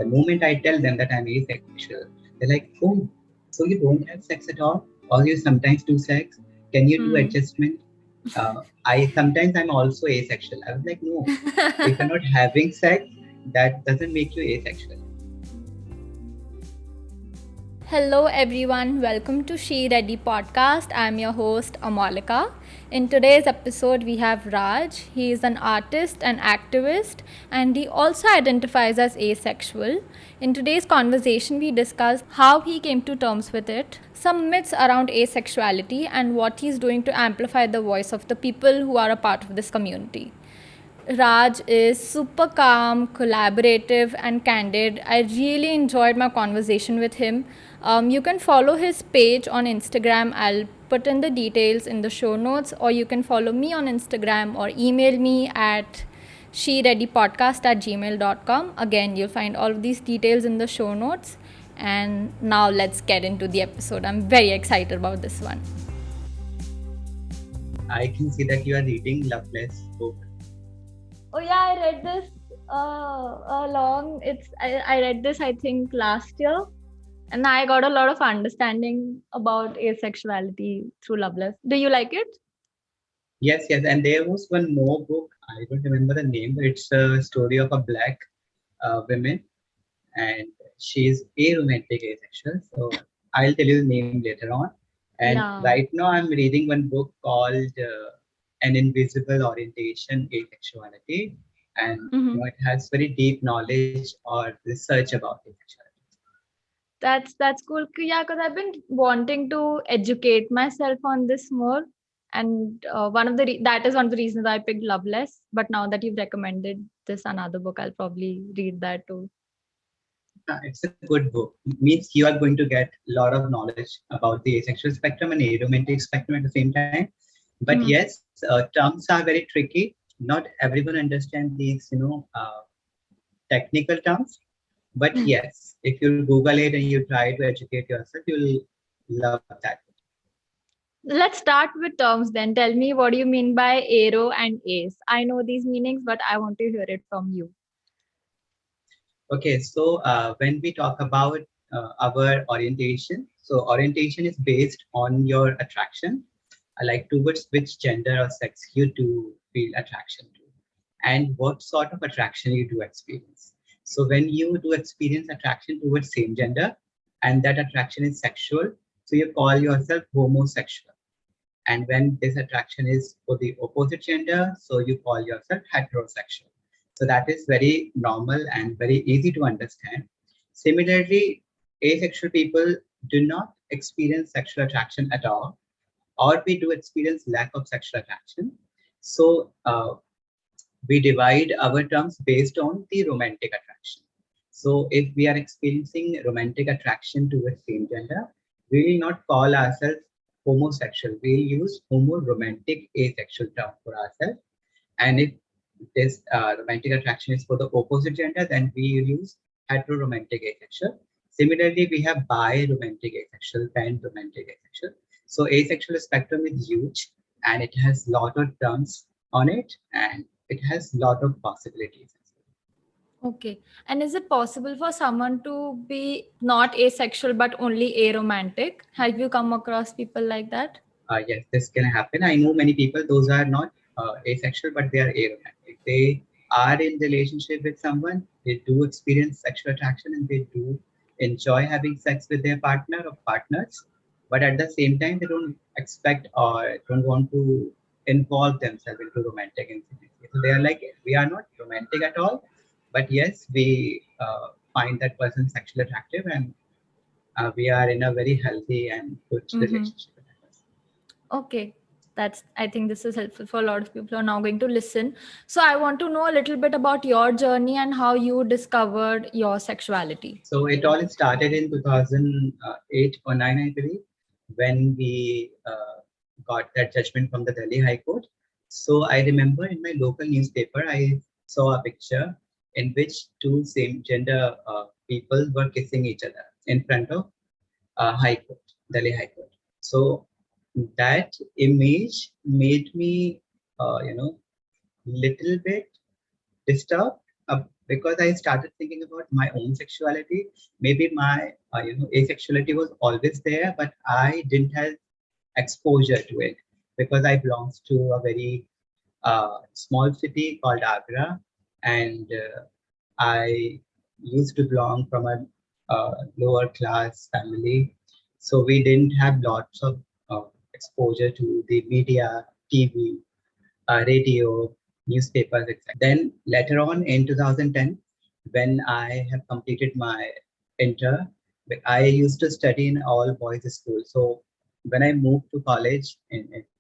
The moment I tell them that I'm asexual, they're like, oh, so you don't have sex at all? Or you sometimes do sex? Can you do adjustment? I'm also asexual. I was like, no, if you're not having sex, that doesn't make you asexual. Hello everyone, welcome to She Ready podcast. I'm your host Amalika. In today's episode we have Raj. He is an artist and activist and he also identifies as asexual. In today's conversation we discussed how he came to terms with it, some myths around asexuality and what he's doing to amplify the voice of the people who are a part of this community. Raj is super calm, collaborative, and candid. I really enjoyed my conversation with him. You can follow his page on Instagram. I'll put in the details in the show notes, or you can follow me on Instagram or email me at shereadypodcast@gmail.com. Again, you'll find all of these details in the show notes. And now let's get into the episode. I'm very excited about this one. I can see that you are reading Loveless book. Oh yeah, I read this I read this I think last year, and I got a lot of understanding about asexuality through Loveless. Do you like it? Yes, and there was one more book. I don't remember the name, but it's a story of a black woman, and she's aromantic asexual. So I'll tell you the name later on. And right now I'm reading one book called An Invisible Orientation Asexuality, and it has very deep knowledge or research about asexuality. That's cool. Yeah, because I've been wanting to educate myself on this more, and that is one of the reasons I picked Loveless. But now that you've recommended this another book, I'll probably read that too. It's a good book. It means you are going to get a lot of knowledge about the asexual spectrum and aromantic spectrum at the same time. But yes, terms are very tricky. Not everyone understands these, technical terms. But yes, if you Google it and you try to educate yourself, you'll love that. Let's start with terms then. Tell me, what do you mean by aro and ace? I know these meanings, but I want to hear it from you. Okay, so when we talk about our orientation, so orientation is based on your attraction, like towards which gender or sex you do feel attraction to, and what sort of attraction you do experience. So when you do experience attraction towards same gender, and that attraction is sexual, so you call yourself homosexual. And when this attraction is for the opposite gender, so you call yourself heterosexual. So that is very normal and very easy to understand. Similarly, asexual people do not experience sexual attraction at all, or we do experience lack of sexual attraction. So we divide our terms based on the romantic attraction. So if we are experiencing romantic attraction towards same gender, we will not call ourselves homosexual. We'll use homo-romantic asexual term for ourselves. And if this romantic attraction is for the opposite gender, then we use hetero-romantic asexual. Similarly, we have bi-romantic asexual, pan-romantic asexual. So asexual spectrum is huge and it has a lot of terms on it and it has a lot of possibilities. Okay. And is it possible for someone to be not asexual but only aromantic? Have you come across people like that? Yes, this can happen. I know many people, those are not asexual, but they are aromantic. They are in relationship with someone, they do experience sexual attraction and they do enjoy having sex with their partner or partners. But at the same time, they don't expect or don't want to involve themselves into romantic intimacy. So they are like, we are not romantic at all, but yes, we find that person sexually attractive and we are in a very healthy and good relationship. Okay. I think this is helpful for a lot of people who are now going to listen. So I want to know a little bit about your journey and how you discovered your sexuality. So it all started in 2008 or 9, I believe, when we got that judgment from the Delhi High Court. So I remember in my local newspaper, I saw a picture in which two same gender people were kissing each other in front of High Court, Delhi High Court. So that image made me, little bit disturbed, a because I started thinking about my own sexuality. Maybe my asexuality was always there, but I didn't have exposure to it because I belong to a very small city called Agra, and I used to belong from a lower class family, so we didn't have lots of exposure to the media, TV, radio, newspapers, etc. Then later on in 2010, when I have completed my inter, I used to study in all boys school. So when I moved to college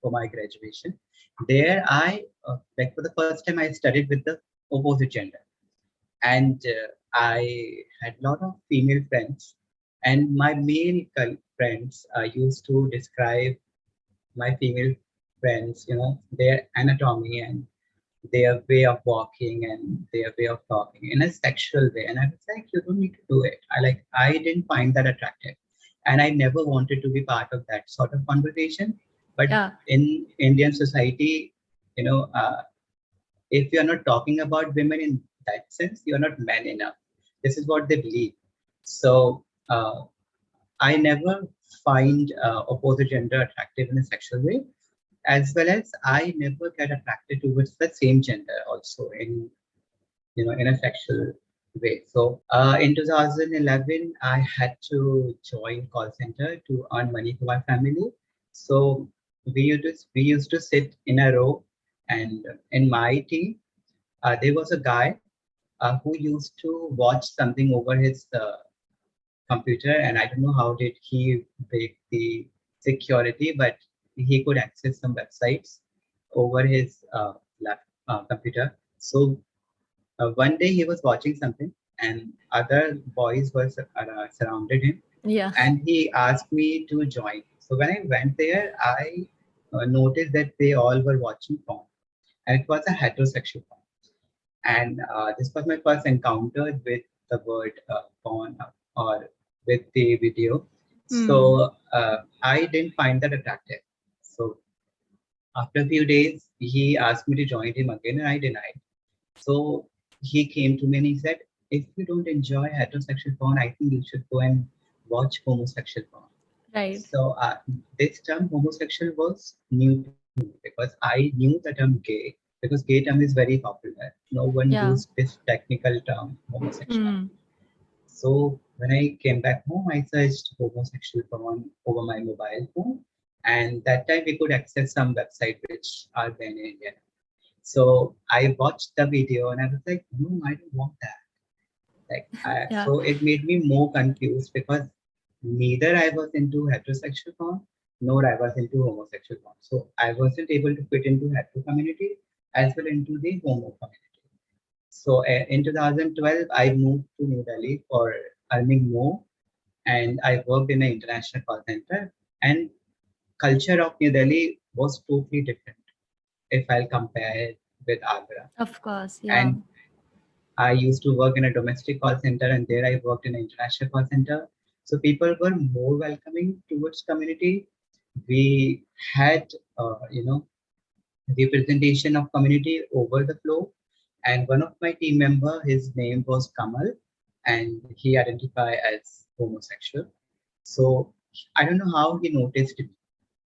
for my graduation, there I like for the first time I studied with the opposite gender, and I had a lot of female friends, and my male friends used to describe my female friends, their anatomy and their way of walking and their way of talking in a sexual way. And I was like, you don't need to do it. I didn't find that attractive. And I never wanted to be part of that sort of conversation. But Yeah. in Indian society, you know, uh, if you're not talking about women in that sense, you're not man enough. This is what they believe. So I never find opposite gender attractive in a sexual way, as well as I never get attracted towards the same gender also in a sexual way. So in 2011, I had to join call center to earn money for my family. So we used to sit in a row, and in my team, there was a guy who used to watch something over his computer, and I don't know how did he break the security, but he could access some websites over his computer. So one day he was watching something, and other boys were surrounded him, Yeah. and he asked me to join. So when I went there, I noticed that they all were watching porn, and it was a heterosexual porn. And this was my first encounter with the word porn or with the video. Hmm. So I didn't find that attractive. So after a few days, he asked me to join him again, and I denied. So he came to me and he said, if you don't enjoy heterosexual porn, I think you should go and watch homosexual porn. Right. So this term homosexual was new to me because I knew the term gay because gay term is very popular. No one Yeah. used this technical term homosexuality. Hmm. So when I came back home, I searched homosexual porn over my mobile phone, and that time we could access some website which are there in India. So I watched the video and I was like, no, I don't want that. Yeah. So it made me more confused because neither I was into heterosexual porn nor I was into homosexual porn. So I wasn't able to fit into hetero community as well into the homo community. So in 2012, I moved to New Delhi for earning more, and I worked in an international call center. And culture of New Delhi was totally different if I'll compare it with Agra. Of course. Yeah. And I used to work in a domestic call center, and there I worked in an international call center. So people were more welcoming towards community. We had, representation of community over the floor. And one of my team member, his name was Kamal, and he identified as homosexual. So I don't know how he noticed me.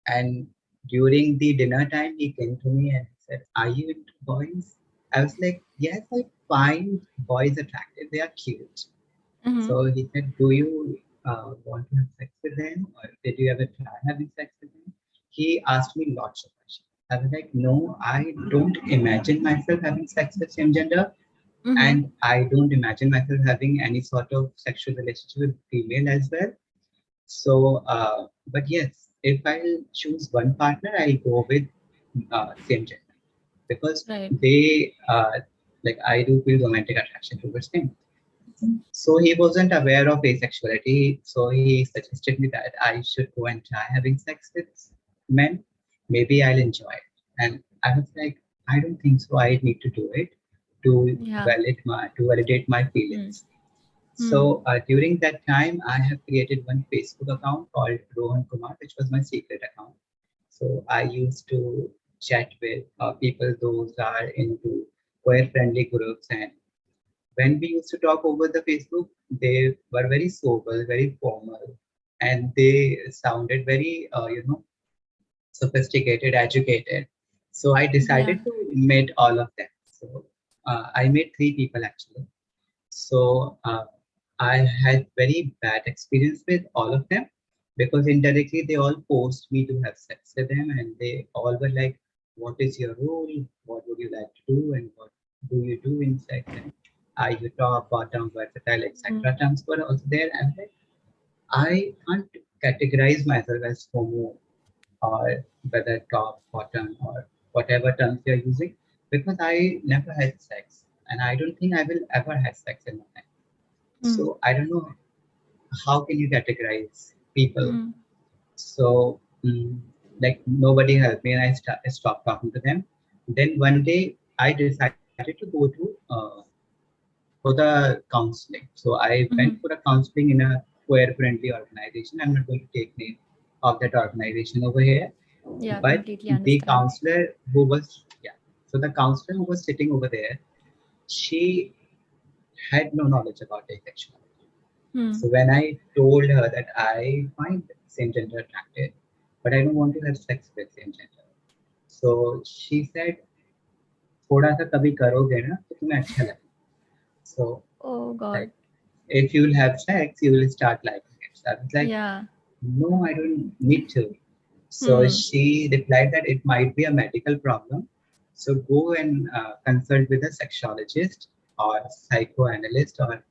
And during the dinner time, he came to me and said, "Are you into boys?" I was like, "Yes, I find boys attractive. They are cute." Mm-hmm. So he said, "Do you want to have sex with them, or did you ever try having sex with them?" He asked me lots of questions. I was like, "No, I don't imagine myself having sex with same gender, Mm-hmm. and I don't imagine myself having any sort of sexual relationship with female as well." So, but yes, if I'll choose one partner, I'll go with same gender because Right. they like I do feel romantic attraction towards them. So he wasn't aware of asexuality. So he suggested me that I should go and try having sex with men. Maybe I'll enjoy it. And I was like, I don't think so. I need to do it to Yeah. validate my Hmm. feelings. Hmm. So during that time, I have created one Facebook account called Rohan Kumar, which was my secret account. So I used to chat with people those are into queer friendly groups and When we used to talk over the Facebook, they were very sober, very formal, and they sounded very, sophisticated, educated. So I Yeah. decided to meet all of them. So I met three people actually. So I had very bad experience with all of them because indirectly they all forced me to have sex with them, and they all were like, "What is your role? What would you like to do? And what do you do in sex? And are you top, bottom, versatile, etc." Terms were also there, and like, I can't categorize myself as homo or whether top, bottom, or whatever terms you're using because I never had sex, and I don't think I will ever have sex in my life. Mm. So I don't know how can you categorize people. Mm. So like nobody helped me, and I stopped talking to them. Then one day I decided to go to for the counseling. So I went Mm. for a counseling in a queer-friendly organization. I'm not going to take name of that organization over here, Yeah, but completely the understand. counselor who was yeah, so the counselor who was sitting over there, she had no knowledge about asexuality. Hmm. So when I told her that I find same gender attractive, but I don't want to have sex with same gender, so she said, थोड़ा सा कभी करोगे ना तो तुम्हें अच्छा लगेगा. So Oh God. like if you will have sex, you will start liking it. So I was like, Yeah. no, I don't need to. So Hmm. she replied that it might be a medical problem. So go and consult with a sexologist or psychoanalyst or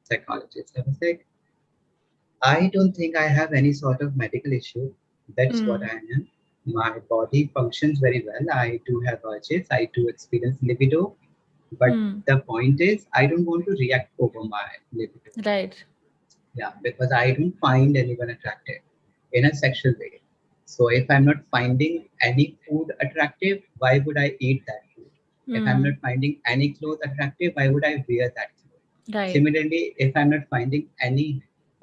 psychologist. I was like, I don't think I have any sort of medical issue. That's what Hmm. I am. My body functions very well. I do have urges. I do experience libido. But Hmm. the point is, I don't want to react over my libido. Right. Yeah, because I don't find anyone attractive in a sexual way. So if I'm not finding any food attractive, why would I eat that food? If I'm Hmm. not finding any clothes attractive, why would I wear that clothes? Right. Similarly, if I'm not finding any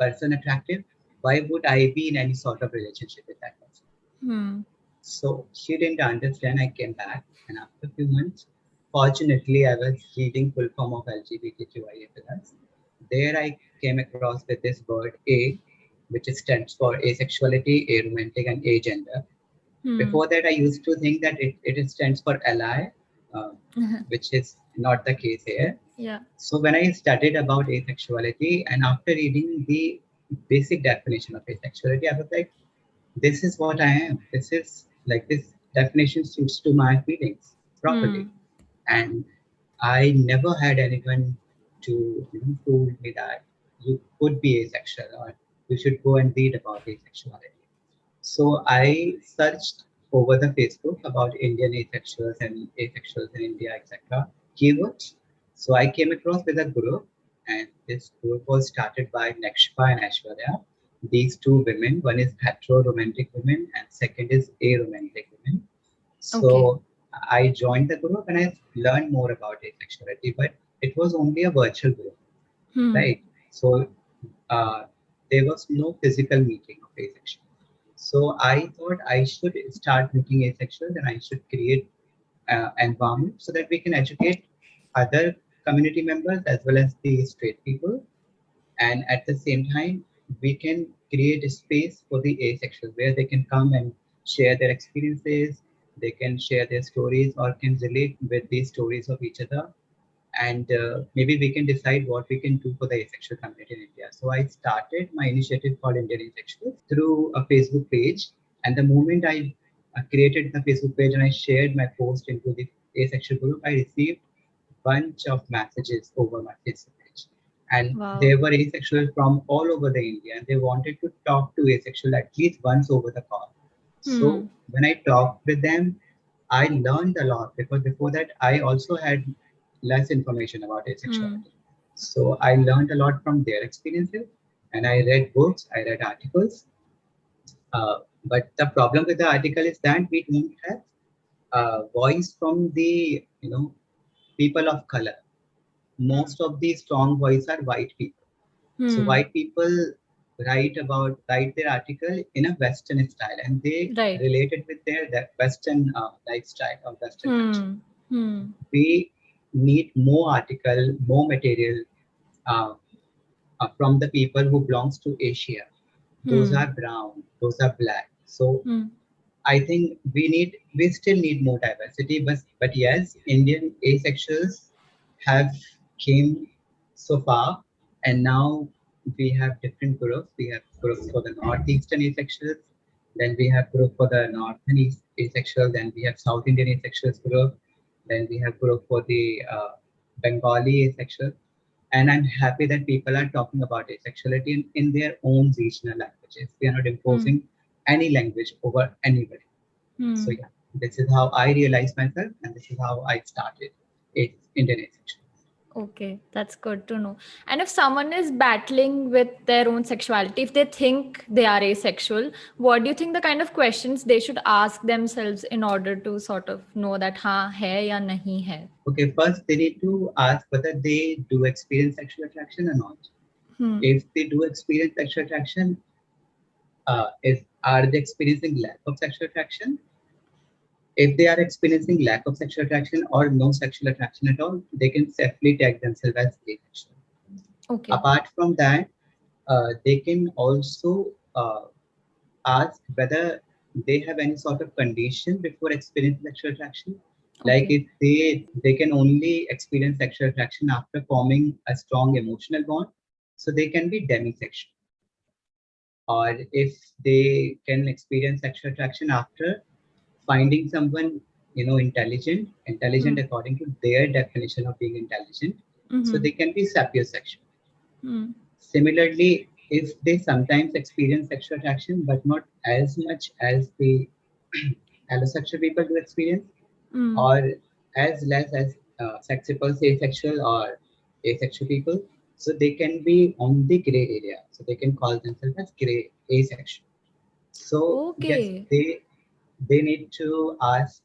person attractive, why would I be in any sort of relationship with that person? Hmm. So she didn't understand. I came back, and after a few months, fortunately, I was reading full form of LGBTQIA+. There I came across with this word A, which stands for asexuality, aromantic, and agender. Hmm. Before that, I used to think that it stands for ally, uh, which is not the case here. Yeah. So when I studied about asexuality, and after reading the basic definition of asexuality, I was like, this is what I am. This is like this definition suits to my feelings Hmm. properly. And I never had anyone to told me that you could be asexual or you should go and read about asexuality. So I searched over the Facebook about Indian asexuals and asexuals in India, etc. keywords. So I came across with a group, and this group was started by Nakshpa and Aishwarya. These two women, one is hetero romantic women, and second is aromantic women. Okay. So I joined the group and I learned more about asexuality, but it was only a virtual group, Hmm. right? So uh, there was no physical meeting of asexual. So I thought I should start meeting asexuals and I should create environment so that we can educate other community members as well as the straight people, and at the same time we can create a space for the asexual where they can come and share their experiences, they can share their stories or can relate with these stories of each other, and maybe we can decide what we can do for the asexual community in India. So I started my initiative called Indian Asexuals through a Facebook page, and the moment I created the Facebook page and I shared my post into the asexual group, I received bunch of messages over my Facebook page. And Wow. they were asexual from all over the India, and they wanted to talk to asexual at least once over the call. Hmm. So when I talked with them, I learned a lot because before that I also had less information about Hmm. asexuality. So I learned a lot from their experiences, and I read books, I read articles. But the problem with the article is that we don't have a voice from the people of color. Most of the strong voice are white people. So Hmm. white people write their article in a Western style, and they Right. relate it with their Western lifestyle or Western culture. Hmm. Hmm. We need more article, more material uh, from the people who belongs to Asia. Those Hmm. are brown, those are black. So Hmm. I think we still need more diversity, but yes, Indian asexuals have came so far, and now we have different groups. We have groups for the northeastern asexuals, then we have group for the northern asexual, then we have South Indian asexuals group, then we have group for the Bengali asexual, and I'm happy that people are talking about asexuality in their own regional languages. We are not Hmm. imposing any language over anybody. So Hmm. yeah, this is how I realized myself, and this is how I started Indian asexual. Okay, that's good to know. And if someone is battling with their own sexuality, if they think they are asexual, what do you think the kind of questions they should ask themselves in order to sort of know that हाँ है या नहीं है? Okay, first they need to ask whether they do experience sexual attraction or not. Hmm. If they do experience sexual attraction, is are they experiencing lack of sexual attraction? If they are experiencing lack of sexual attraction or no sexual attraction at all, they can safely tag themselves as asexual. Okay. Apart from that, they can also ask whether they have any sort of condition before experiencing sexual attraction. Like Okay. if they can only experience sexual attraction after forming a strong emotional bond, so they can be demisexual. Or if they can experience sexual attraction after finding someone intelligent Hmm. according to their definition of being intelligent, so Mm-hmm. they can be sapiosexual. Hmm. Similarly, if they sometimes experience sexual attraction, but not as much as the allosexual people do experience, Hmm. or as less as sex people say sexual or asexual people, so they can be on the gray area. So they can call themselves as gray asexual. So yes, Okay. they need to ask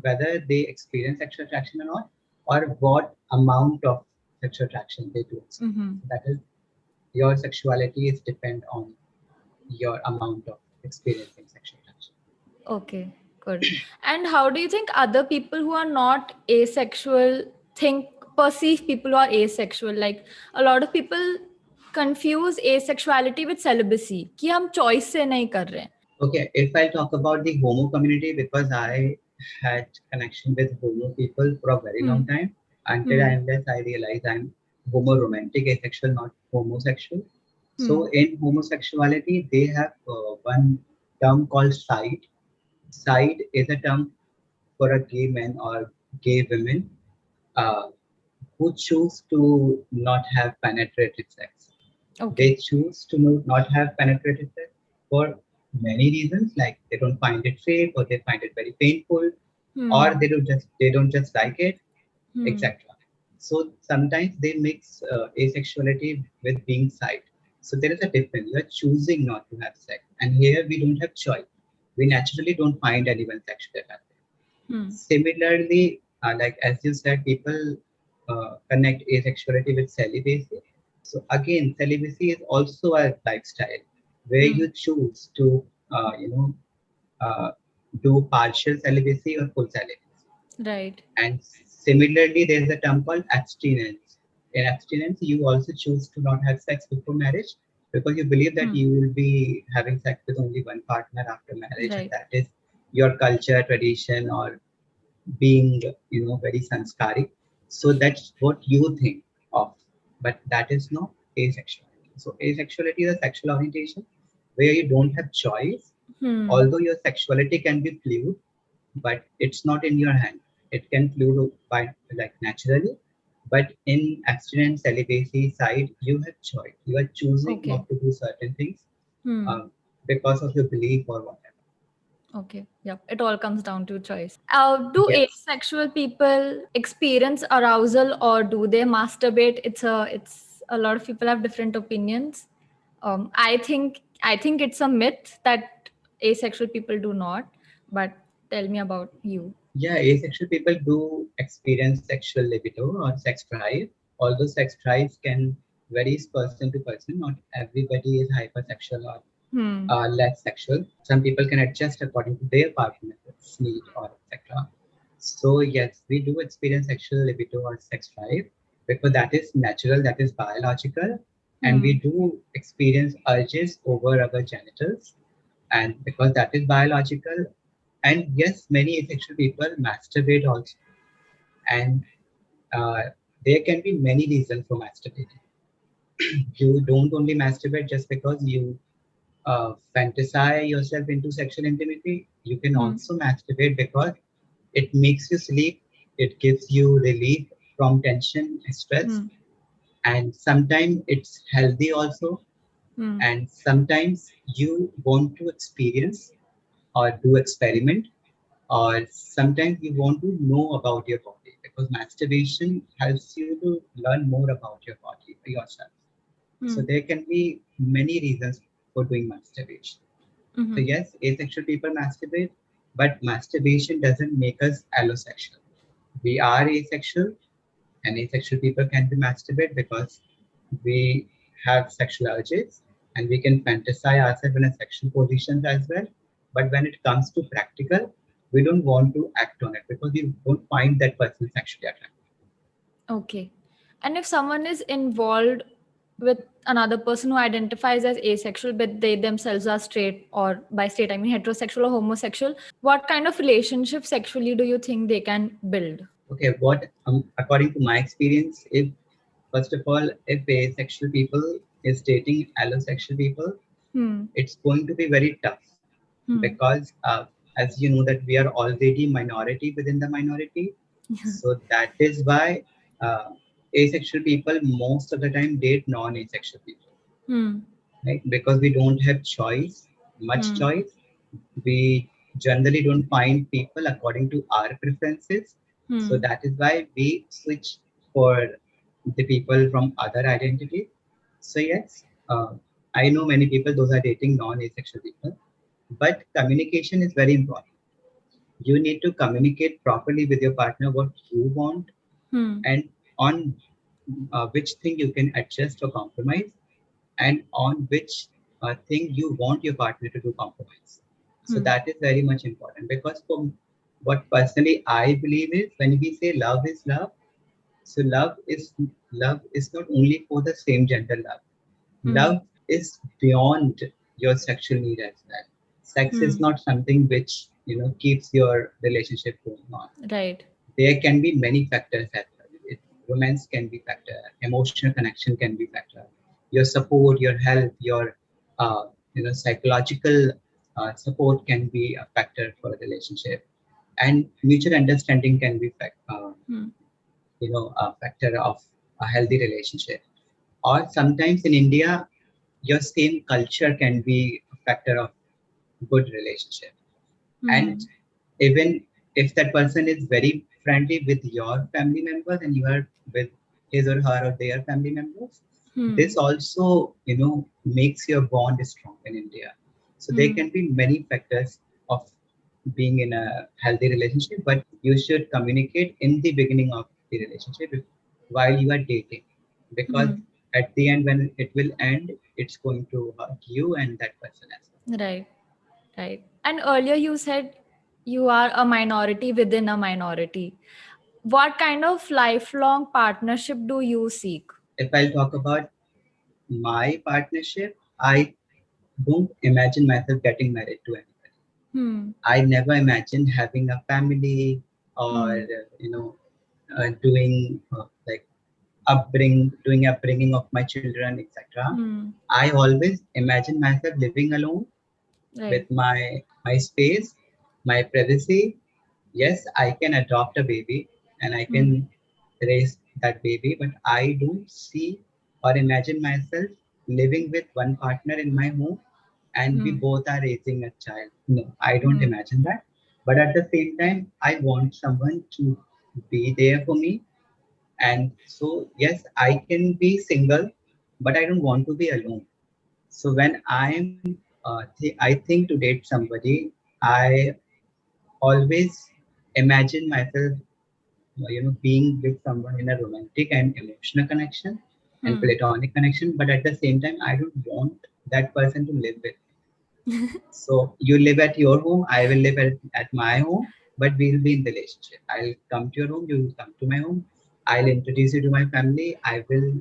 whether they experience sexual attraction or not, or what amount of sexual attraction they do experience. Mm-hmm. So that is your sexuality is depend on your amount of experiencing sexual attraction. Okay, good. And how do you think other people who are not asexual think perceive people who are asexual? Like a lot of people confuse asexuality with celibacy कि हम choice से नहीं कर रहे हैं. Okay, if I talk about the homo community, because I had connection with homo people for a very Hmm. long time, until Hmm. unless I realized I'm homo romantic asexual, not homosexual. Hmm. So in homosexuality, they have one term called side. Side is a term for a gay man or gay women uh, who choose to not have penetrative sex. Okay. They choose to not have penetrative sex for many reasons, like they don't find it safe, or they find it very painful, or Hmm. they don't just like it, Hmm. etc. So sometimes they mix asexuality with being side. So there is a difference. You are choosing not to have sex, and here we don't have choice. We naturally don't find anyone sexually attractive. Hmm. Similarly, like as you said, people connect asexuality with celibacy. So again, celibacy is also a lifestyle where Hmm. you choose to, uh, you know, uh, do partial celibacy or full celibacy. Right. And similarly, there is a term called abstinence. In abstinence, you also choose to not have sex before marriage because you believe that Hmm. you will be having sex with only one partner after marriage, and Right. that is your culture, tradition, or being very sanskari. So that's what you think of, but that is not asexuality. So asexuality is a sexual orientation where you don't have choice, Hmm. although your sexuality can be fluid, but it's not in your hand. It can fluid by like naturally, but in abstinence celibacy side you have choice. You are choosing Okay. not to do certain things Hmm. um, because of your belief or whatever. Okay. Yep. It all comes down to choice. Do Yes. asexual people experience arousal or do they masturbate? It's a lot of people have different opinions. I think it's a myth that asexual people do not. But tell me about you. Yeah, asexual people do experience sexual libido or sex drive, although sex drives can vary person to person. Not everybody is hypersexual or Hmm. less sexual. Some people can adjust according to their partner's need or etc. So yes, we do experience sexual libido or sex drive because that is natural, that is biological, and we Hmm. do experience urges over our genitals, and because that is biological. And yes, many asexual people masturbate also, and uh, there can be many reasons for masturbating. You don't only masturbate just because you fantasize yourself into sexual intimacy. You can Hmm. also masturbate because it makes you sleep, it gives you relief from tension, stress, Hmm. and sometimes it's healthy also. Hmm. And sometimes you want to experience or do experiment, or sometimes you want to know about your body because masturbation helps you to learn more about your body yourself. So Hmm. there can be many reasons for doing masturbation. So Hmm. yes, asexual people masturbate, but masturbation doesn't make us allosexual. We are asexual, and asexual people can be masturbate because we have sexual urges and we can fantasize ourselves in a sexual positions as well. But when it comes to practical, we don't want to act on it because we don't find that person sexually attractive. Okay. And if someone is involved with another person who identifies as asexual, but they themselves are straight, or by straight, I mean heterosexual or homosexual, what kind of relationship sexually do you think they can build? Okay, what according to my experience, if first of all, if asexual people is dating allosexual people, Hmm. it's going to be very tough Hmm. because as you know that we are already minority within the minority, so that is why uh, asexual people most of the time date non-asexual people, Hmm. right? Because we don't have choice, much Hmm. choice. We generally don't find people according to our preferences, so Hmm. that is why we switch for the people from other identities. So yes, I know many people those are dating non-asexual people, but communication is very important. You need to communicate properly with your partner what you want, Hmm. and on which thing you can adjust or compromise, and on which thing you want your partner to do compromise. So Hmm. that is very much important because for what personally I believe is when we say love is love, so love is not only for the same gender love. Hmm. Love is beyond your sexual need as well. Sex is Hmm. not something which keeps your relationship going on. Right. There can be many factors as well. Romance can be factor, emotional connection can be factor, your support, your health, your psychological support can be a factor for a relationship, and mutual understanding can be Hmm. a factor of a healthy relationship. Or sometimes in India, your same culture can be a factor of good relationship. And Hmm. even if that person is very friendly with your family members and you are with his or her or their family members, Hmm. this also makes your bond strong in India. So there Hmm. can be many factors of being in a healthy relationship, but you should communicate in the beginning of the relationship while you are dating, because Hmm. at the end when it will end, it's going to hurt you and that person as well. Right. Right. And earlier you said you are a minority within a minority. What kind of lifelong partnership do you seek? If I'll talk about my partnership, I don't imagine myself getting married to anybody. Hmm. I never imagined having a family or Hmm. doing doing upbringing of my children, etc. Hmm. I always imagine myself living alone with Right. my space, my privacy. Yes, I can adopt a baby and I Hmm. can raise that baby, but I don't see or imagine myself living with one partner in my home and we Hmm. both are raising a child. No, I don't Hmm. imagine that. But at the same time, I want someone to be there for me. And so, yes, I can be single, but I don't want to be alone. So when I think to date somebody, I always imagine myself, being with someone in a romantic and emotional connection and Hmm. platonic connection. But at the same time, I don't want that person to live with me. So you live at your home, I will live at my home. but we'll be in relationship. I'll come to your home, you will come to my home. I'll introduce you to my family. I will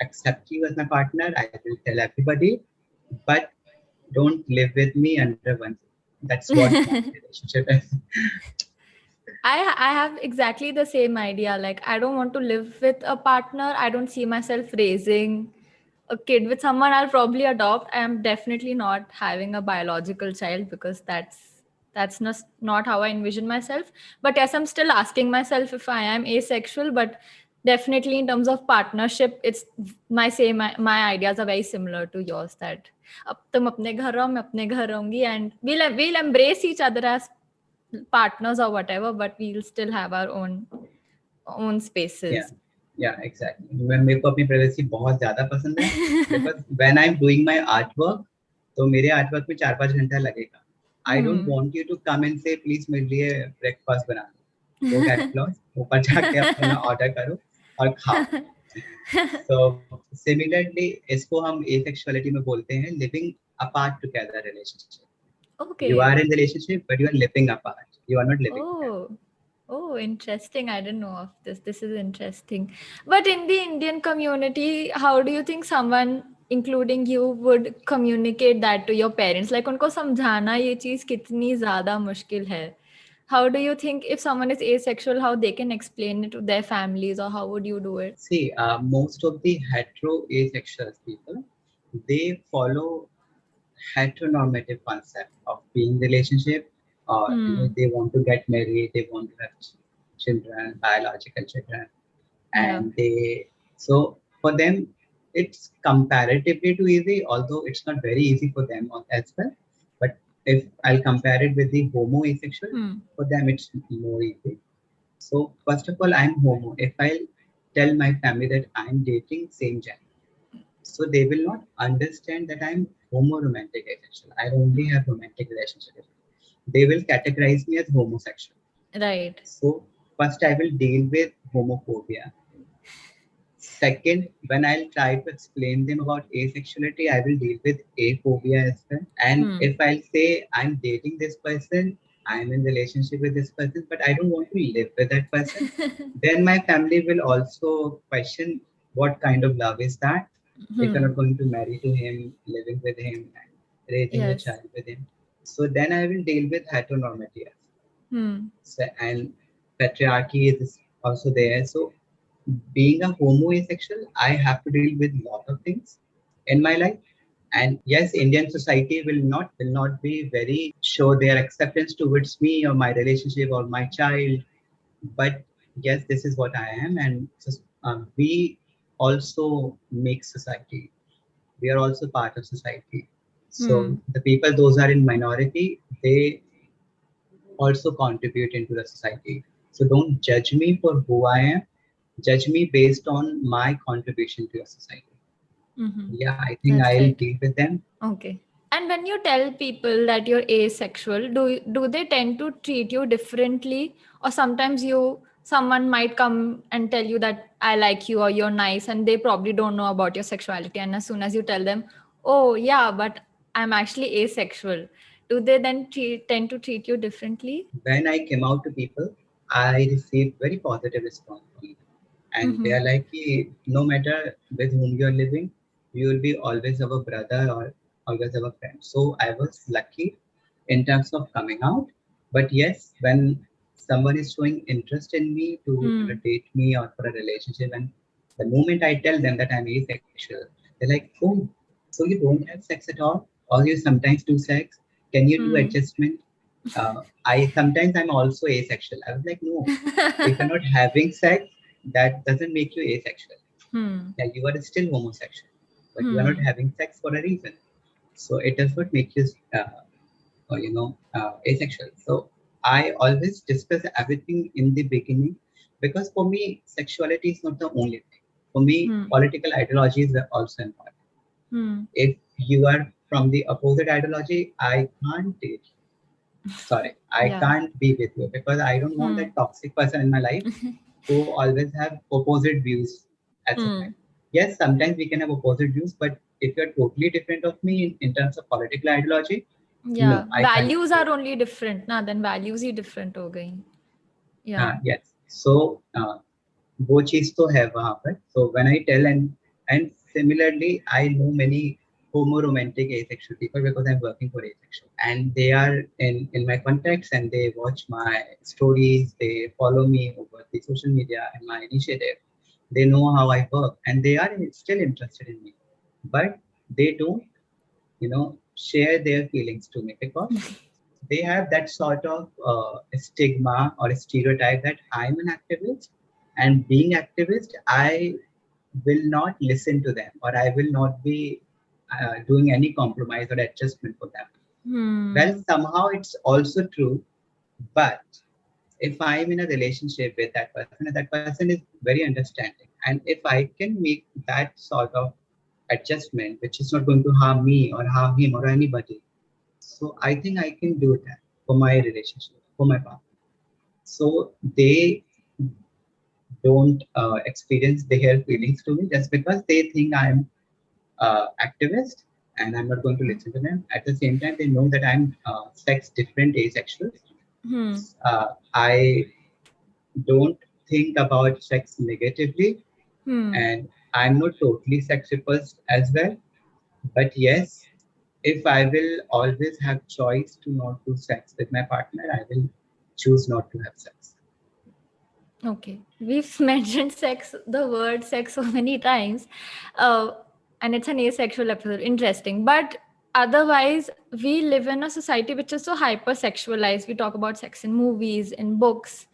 accept you as my partner. I will tell everybody, but don't live with me under one roof. That's what my relationship is. I have exactly the same idea. Like, I don't want to live with a partner. I don't see myself raising a kid with someone I'll probably adopt. I am definitely not having a biological child because that's not how I envision myself. But yes, I'm still asking myself if I am asexual, but definitely in terms of partnership, it's my ideas are very similar to yours, that अब तुम अपने घर रहो मैं अपने घर रहूंगी, and we'll embrace each other as partners or whatever, but we'll still have our own Yeah, spaces. yeah, exactly. मेरे को अपनी प्राइवेसी बहुत ज्यादा पसंद है, because when I'm doing my artwork, तो मेरे आर्टवर्क में 4-5 घंटा लगेगा. I don't Hmm. want you to come and say please मेरे लिए breakfast बना दो. Go get lost, ऊपर जाके अपना ऑर्डर करो और खाओ. So similarly, इसको हम asexuality में बोलते हैं living apart together relationship. You are Okay. in relationship, but you are living apart. You are not living together. Oh, oh, interesting. I didn't know of this. This is interesting. But in the Indian community, how do you think someone, including you, would communicate that to your parents? Like, उनको समझाना ये चीज़ कितनी ज़्यादा मुश्किल है. How do you think if someone is asexual, how they can explain it to their families, or how would you do it? See, most of the hetero asexual people, they follow heteronormative concept of being relationship, or Hmm. they want to get married, they want to have children, biological children, Yeah. and they, so for them it's comparatively too easy, although it's not very easy for them as well. But if I'll compare it with the homo asexual, Hmm. for them it's more easy. So first of all, I'm homo. If I'll tell my family that I'm dating same gender, so they will not understand that I'm homo romantic asexual. I only have romantic relationships. They will categorize me as homosexual. Right. So first I will deal with homophobia. Second, when I'll try to explain them about asexuality, I will deal with aphobia as well. And Hmm. if I'll say I'm dating this person, I'm in relationship with this person, but I don't want to live with that person, then my family will also question what kind of love is that if you're Hmm. not going to marry to him, living with him, and raising a Yes. child with him. So then I will deal with heteronormativity. Hmm. So, and patriarchy is also there. So being a homo asexual, I have to deal with a lot of things in my life. And yes, Indian society will not be very show their acceptance towards me or my relationship or my child. But yes, this is what I am, and we also make society. We are also part of society. Hmm. So the people, those are in minority, they also contribute into the society. So don't judge me for who I am. Judge me based on my contribution to your society. Mm-hmm. Yeah, I think That's I'll right. deal with them. Okay. And when you tell people that you're asexual, do they tend to treat you differently? Or sometimes someone might come and tell you that I like you or you're nice, and they probably don't know about your sexuality. And as soon as you tell them, oh yeah, but I'm actually asexual, do they then tend to treat you differently? When I came out to people, I received very positive response from them. And they Mm-hmm. are like, "Ki, no matter with whom you are living, you will be always our brother or always our friend." So I was lucky in terms of coming out. But yes, when someone is showing interest in me to Hmm. date me or for a relationship, and the moment I tell them that I'm asexual, they're like, "Oh, so you don't have sex at all, or you sometimes do sex? Can you do Hmm. adjustment?" I sometimes I'm also asexual. I was like, no, if you're not having sex, that doesn't make you asexual. Hmm. Yeah, you are still homosexual, but you are not Hmm. having sex for a reason. So it does not make you, asexual. So I always discuss everything in the beginning, because for me, sexuality is not the only thing. For me, Hmm. political ideologies are also important. Hmm. If you are from the opposite ideology, I can't date you. Sorry, I Yeah. can't be with you, because I don't want Hmm. that toxic person in my life who always have opposite views as a friend. Hmm. Yes, sometimes we can have opposite views, but if you're totally different of me in terms of political ideology, Yeah, No, I can't values say are that. only different ना, then values ही different हो गई. Yeah. Yes. So वो चीज तो है वहां पर. So when I tell, and similarly I know many homo-romantic asexual people because I'm working for asexual, and they are in my contacts, and they watch my stories, they follow me over the social media and my initiative. They know how I work, and they are still interested in me, but they don't, share their feelings to me because they have that sort of stigma or stereotype that I'm an activist, and being activist, I will not listen to them, or I will not be doing any compromise or adjustment for them. Well, Hmm. somehow it's also true, but if I'm in a relationship with that person, and that person is very understanding, and if I can make that sort of adjustment, which is not going to harm me or harm him or anybody, so I think I can do that for my relationship, for my partner. So they don't experience their feelings to me just because they think I'm activist and I'm not going to listen to them. At the same time, they know that I'm sex different asexual. Hmm. I don't think about sex negatively, Hmm. and I'm not totally sex repulsed as well. But yes, if I will always have choice to not do sex with my partner, I will choose not to have sex. Okay, we've mentioned sex, the word sex, so many times, uh, and it's an asexual episode. Interesting, but otherwise, we live in a society which is so hypersexualized. We talk about sex in movies, in books,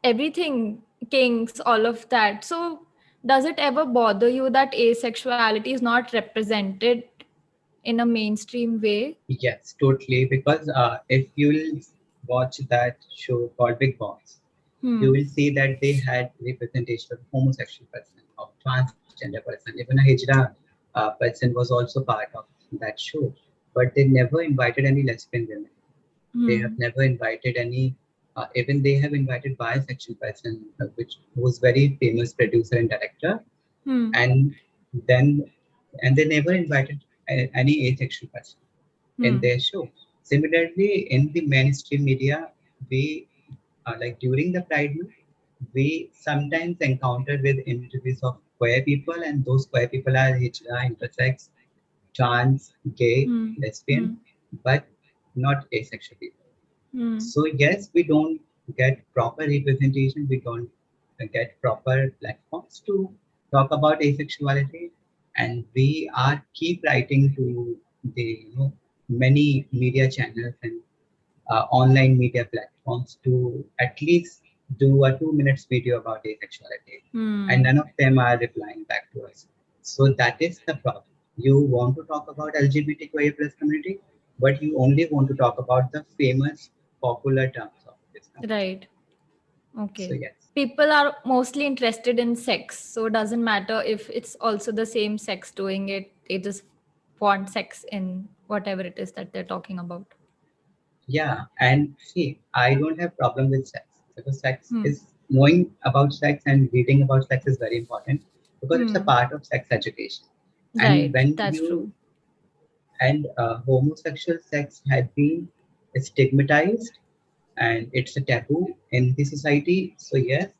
everything, kinks, all of that. So, does it ever bother you that asexuality is not represented in a mainstream way? Yes, totally. Because if you'll watch that show called Big Boss, you Hmm. will see that they had representation of homosexual person, of transgender person. Even a Hijra person was also part of that show, but they never invited any lesbian women. They have Hmm. never invited any. Even they have invited bisexual person, which was very famous producer and director, Hmm. and then and they never invited any asexual person in Hmm. their show. Similarly, in the mainstream media, we like during the Pride Month, we sometimes encounter with interviews of queer people, and those queer people are hijra, intersex, trans, gay, Hmm. lesbian, Hmm. but not asexual people. Hmm. So yes, we don't get proper representation. We don't get proper platforms to talk about asexuality, and we are keep writing to the many media channels and online media platforms to at least do a 2 minutes video about asexuality, and Hmm. none of them are replying back to us. So that is the problem. You want to talk about LGBTQIA plus community, but you only want to talk about the famous popular terms of this community. Right. So Okay. yes, People are mostly interested in sex, so it doesn't matter if it's also the same sex doing it. They just want sex in whatever it is that they're talking about. yeah, and see, I don't have problem with sex because sex Hmm. is knowing about sex and reading about sex is very important because it's a Hmm. part of sex education. And Right. when That's you true. and homosexual sex had been stigmatized and it's a taboo in the society. So yes,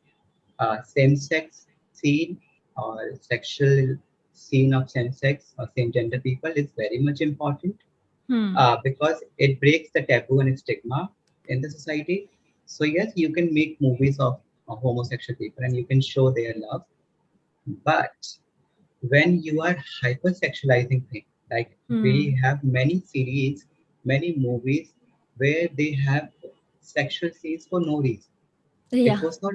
same-sex scene or sexual scene of same-sex or same-gender people is very much important Hmm. because it breaks the taboo and stigma in the society. So yes, you can make movies of homosexual people and you can show their love, but when you are hypersexualizing things, like Hmm. we have many series, many movies where they have sexual scenes for no reason. It Yeah. was not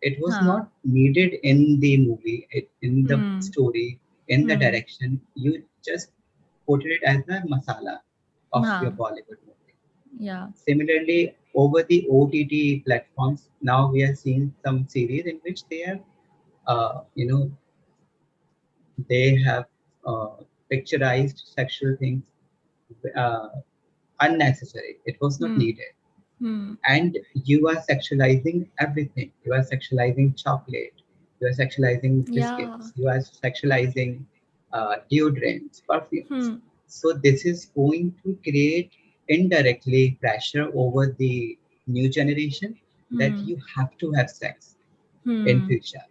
it was Huh. not needed in the movie, in the Hmm. story, in the Hmm. direction. You just put it as a masala of your Huh. Bollywood movie. Yeah. Similarly, over the OTT platforms, now we are seeing some series in which they have, uh, you know, they have uh, picturized sexual things uh, unnecessary. It was not Hmm. needed. Hmm. And you are sexualizing everything. You are sexualizing chocolate. You are sexualizing Yeah. biscuits. You are sexualizing deodorants, perfumes. Hmm. So this is going to create. indirectly pressure over the new generation that Hmm. you have to have sex in Hmm. future.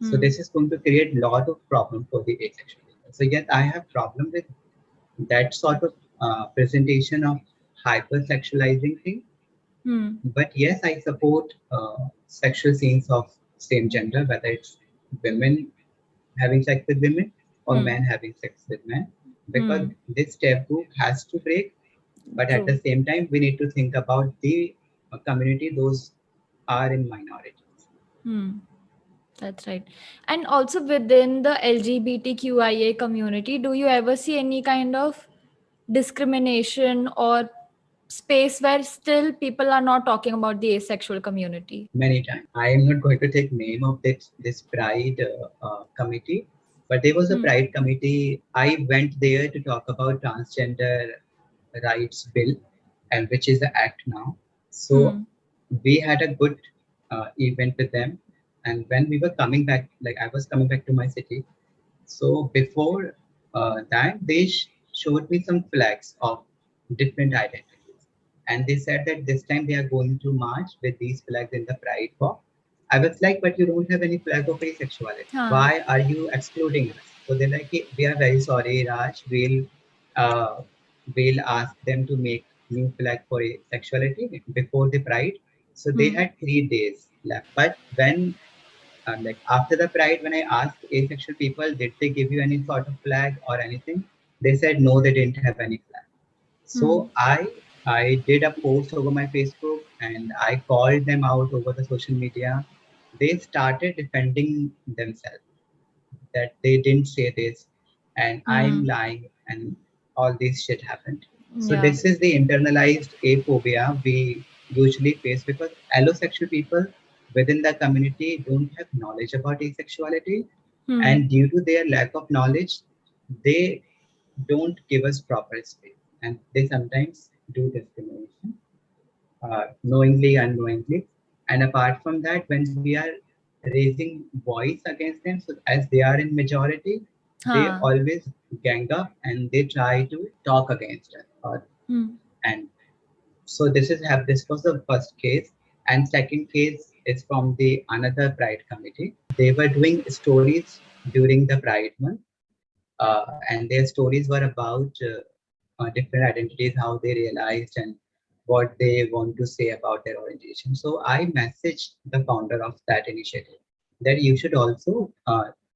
So Hmm. this is going to create a lot of problem for the asexual people. So yes, I have problem with that sort of presentation of hypersexualizing thing. Hmm. But yes, I support sexual scenes of same gender, whether it's women having sex with women or Hmm. men having sex with men, because Hmm. this taboo has to break. But at the True. same time, we need to think about the community, those are in minorities. Hmm. That's right. And also within the LGBTQIA community, do you ever see any kind of discrimination or space where still people are not talking about the asexual community? Many times. I am not going to take name of this Pride committee, but there was a Hmm. Pride committee. I went there to talk about transgender rights bill, and which is the act now. So Hmm. we had a good event with them, and when we were coming back, like I was coming back to my city. So before that, they showed me some flags of different identities, and they said that this time they are going to march with these flags in the Pride Walk. I was like, but you don't have any flag of asexuality. Huh. Why are you excluding us? So they're like, "Hey, we are very sorry, Raj. Uh, we'll ask them to make new flag for asexuality before the Pride." So they Hmm. had 3 days left. But when like after the Pride, when I asked asexual people, did they give you any sort of flag or anything? They said no, they didn't have any flag. Hmm. So I did a post over my Facebook and I called them out over the social media. They started defending themselves that they didn't say this and I'm Hmm. lying and all this shit happened. So Yeah. this is the internalized aphobia we usually face because allosexual people within the community don't have knowledge about asexuality, Hmm. and due to their lack of knowledge, they don't give us proper space and they sometimes do discrimination knowingly, unknowingly. And apart from that, when we are raising voice against them, so as they are in majority, they Huh. always gang up and they try to talk against us. Hmm. And so this was the first case, and second case is from the another Pride committee. They were doing stories during the Pride month, and their stories were about different identities, how they realized, and what they want to say about their orientation. So I messaged the founder of that initiative that you should also